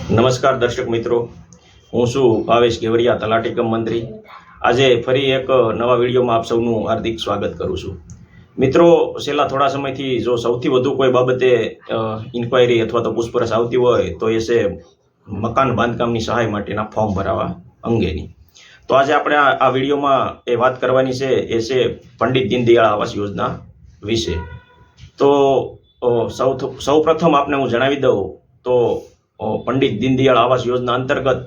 નમસ્કાર દર્શક મિત્રો, હું છું ભાવેશ ગેવરિયા, તલાટી કમ મંત્રી. આજે ફરી એક નવા વિડીયોમાં આપ સૌનું હાર્દિક સ્વાગત કરું છું. મિત્રો, છેલ્લા થોડા સમયથી જો સૌથી વધુ કોઈ બાબતે ઇન્ક્વાયરી અથવા તો પૂછપરછ આવતી હોય તો એ છે મકાન બાંધકામની સહાય માટેના ફોર્મ ભરાવા અંગેની. તો આજે આપણે આ વિડીયોમાં એ વાત કરવાની છે એ છે પંડિત દીનદયાળ આવાસ યોજના વિશે. તો સૌ પ્રથમ આપને હું જણાવી દઉં તો પંડિત દીનદયાળ આવાસ યોજના અંતર્ગત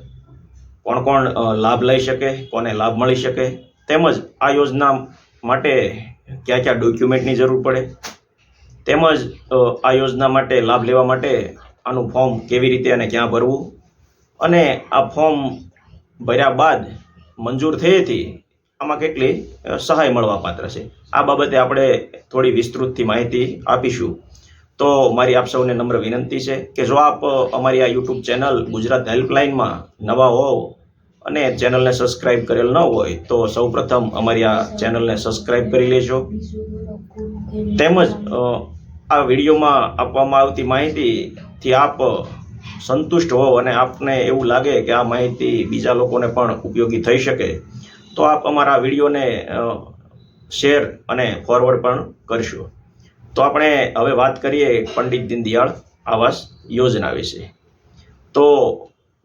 કોણ કોણ લાભ લઈ શકે, કોને લાભ મળી શકે, તેમજ આ યોજના માટે કયા કયા ડોક્યુમેન્ટની જરૂર પડે, તેમજ આ યોજના માટે લાભ લેવા માટે આનું ફોર્મ કેવી રીતે અને ક્યાં ભરવું, અને આ ફોર્મ ભર્યા બાદ મંજૂર થઈ હતી આમાં કેટલી સહાય મળવા પાત્ર છે, આ બાબતે આપણે થોડી વિસ્તૃતથી માહિતી આપીશું. તો મારી આપ સૌને નમ્ર વિનંતી છે કે જો આપ અમારી આ યુટ્યુબ ચેનલ ગુજરાત હેલ્પલાઇનમાં નવા હોવ અને ચેનલને સબસ્ક્રાઇબ કરેલ ન હોય તો સૌપ્રથમ અમારી આ ચેનલને સબસ્ક્રાઇબ કરી લેજો. તેમજ આ વિડીયોમાં આપવામાં આવતી માહિતીથી આપ સંતુષ્ટ હો અને આપને એવું લાગે કે આ માહિતી બીજા લોકોને પણ ઉપયોગી થઈ શકે તો આપ અમારા વિડીયોને શેર અને ફોરવર્ડ પણ કરશો. તો આપણે હવે વાત કરીએ પંડિત દીનદયાળ આવાસ યોજના વિશે. તો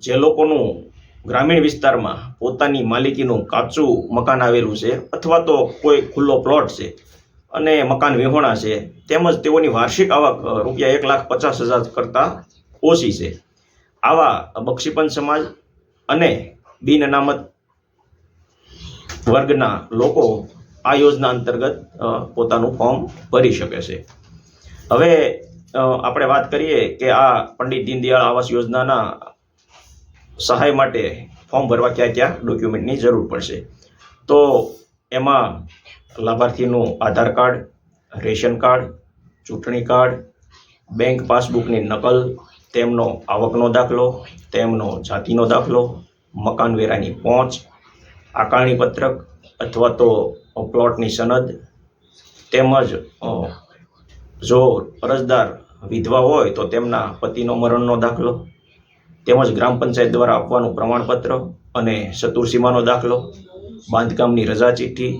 જે લોકોનું ગ્રામીણ વિસ્તારમાં પોતાની માલિકીનું કાચું મકાન આવેલું છે અથવા તો કોઈ ખુલ્લો પ્લોટ છે અને મકાન વિહોણા છે, તેમજ તેઓની વાર્ષિક આવક ₹1,50,000 કરતાં ઓછી છે, આવા બક્ષીપંચ સમાજ અને બિન અનામત વર્ગના લોકો આ યોજના અંતર્ગત પોતાનું ફોર્મ ભરી શકે છે. હવે આપણે વાત કરીએ કે આ પંડિત દીનદયાળ આવાસ યોજનાના સહાય માટે ફોર્મ ભરવા કયા કયા ડોક્યુમેન્ટની જરૂર પડશે. તો એમાં લાભાર્થીનું આધાર કાર્ડ, રેશન કાર્ડ, ચૂંટણી કાર્ડ, બેંક પાસબુકની નકલ, તેમનો આવકનો દાખલો, તેમનો જાતિનો દાખલો, મકાન વેરાની પહોંચ, આકારણી પત્રક અથવા તો પ્લોટની સનદ, તેમજ જો અરજદાર વિધવા હોય તો તેમના પતિનો મરણનો દાખલો, તેમજ ગ્રામ પંચાયત દ્વારા આપવાનું પ્રમાણપત્ર અને ચતુર્સીમાનો દાખલો, બાંધકામની રજા ચિઠ્ઠી,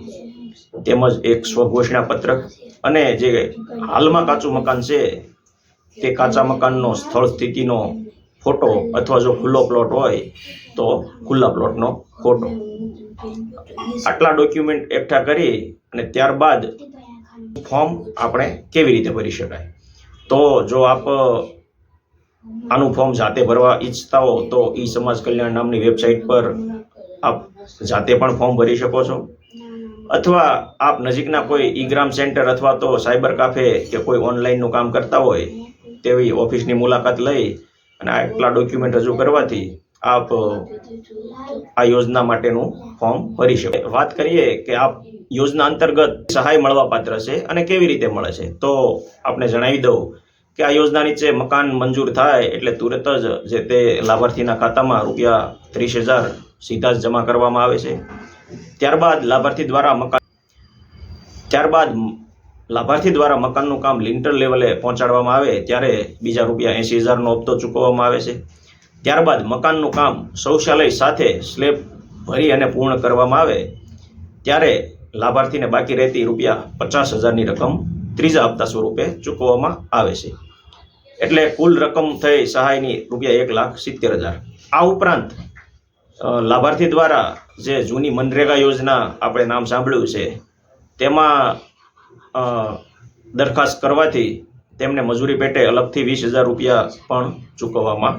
તેમજ એક સ્વઘોષણા પત્રક, અને જે હાલમાં કાચું મકાન છે તે કાચા મકાનનો સ્થળ સ્થિતિનો ફોટો અથવા જો ખુલ્લો પ્લોટ હોય તો ખુલ્લા પ્લોટનો ફોટો. આટલા ડોક્યુમેન્ટ એકઠા કરી અને ત્યારબાદ ફોર્મ આપણે કેવી રીતે ભરી શકાય. તો જો આપ આનું ફોર્મ જાતે ભરવા ઈચ્છતા હો તો ઈ સમાજ કલ્યાણ નામની વેબસાઇટ પર આપ જાતે પણ ફોર્મ ભરી શકો છો, અથવા આપ નજીકના કોઈ ઈ ગ્રામ સેન્ટર અથવા તો સાયબર કાફે કે કોઈ ઓનલાઈનનું કામ કરતા હોય તેવી ઓફિસની મુલાકાત લઈ અને આટલા ડોક્યુમેન્ટ રજૂ કરવાથી આપ આ યોજના માટેનું ફોર્મ ભરી શકો. વાત કરીએ કે આપ યોજના અંતર્ગત સહાય મળવા પાત્ર છે અને કેવી રીતે મળે છે. તો આપણે જણાવી દઉં કે આ યોજના નીચે મકાન મંજૂર થાય એટલે તુરત જ જે તે લાભાર્થીના ખાતામાં ₹30,000 સીધા જ જમા કરવામાં આવે છે. ત્યારબાદ લાભાર્થી દ્વારા મકાનનું કામ લિન્ટર લેવલે પહોંચાડવામાં આવે ત્યારે બીજા ₹80,000નો હપ્તો ચૂકવવામાં આવે છે. ત્યારબાદ મકાનનું કામ શૌચાલય સાથે સ્લેબ ભરી અને પૂર્ણ કરવામાં આવે ત્યારે લાભાર્થીને બાકી રહેતી ₹50,000ની રકમ ત્રીજા હપ્તા સ્વરૂપે ચૂકવવામાં આવે છે. એટલે કુલ રકમ થઈ સહાયની ₹1,70,000. આ ઉપરાંત લાભાર્થી દ્વારા જે જૂની મનરેગા યોજના આપણે નામ સાંભળ્યું છે તેમાં દરખાસ્ત કરવાથી તેમને મજૂરી પેટે અલગથી ₹20,000 પણ ચૂકવવામાં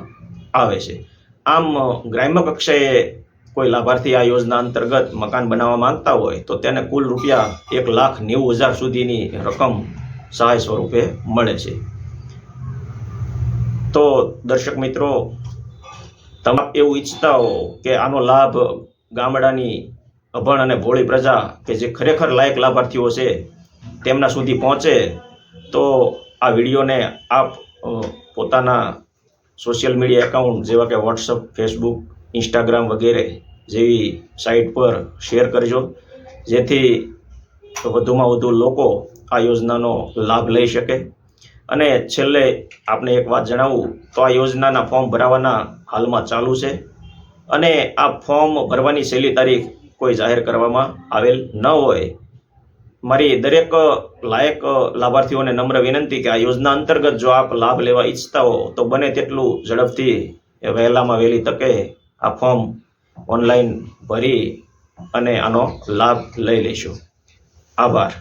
આવે છે. આમ ગ્રામ્ય કક્ષાએ કોઈ લાભાર્થી આ યોજના અંતર્ગત મકાન બનાવવા માંગતા હોય તો તેને કુલ ₹1,90,000 સુધીની રકમ સહાય સ્વરૂપે મળે છે. તો દર્શક મિત્રો, તમે એવું ઈચ્છતા હો કે આનો લાભ ગામડાની અભણ અને ભોળી પ્રજા કે જે ખરેખર લાયક લાભાર્થીઓ છે તેમના સુધી પહોંચે તો આ વિડીયોને આપ પોતાના સોશિયલ મીડિયા એકાઉન્ટ જેવા કે વોટ્સઅપ, ફેસબુક, ઇન્સ્ટાગ્રામ વગેરે જેવી સાઇટ પર શેર કરજો, જેથી વધુમાં વધુ લોકો આ યોજનાનો લાભ લઈ શકે. અને છેલ્લે આપને એક વાત જણાવું તો આ યોજનાના ફોર્મ ભરાવાના હાલમાં ચાલુ છે અને આ ફોર્મ ભરવાની છેલ્લી તારીખ કોઈ જાહેર કરવામાં આવેલ ન હોય. મારી દરેક લાયક લાભાર્થીઓને નમ્ર વિનંતી કે આ યોજના અંતર્ગત જો આપ લાભ લેવા ઈચ્છતા હો તો બને તેટલું ઝડપથી વહેલામાં વહેલી તકે આ ફોર્મ ઓનલાઈન ભરી અને આનો લાભ લઈ લેશો. આભાર.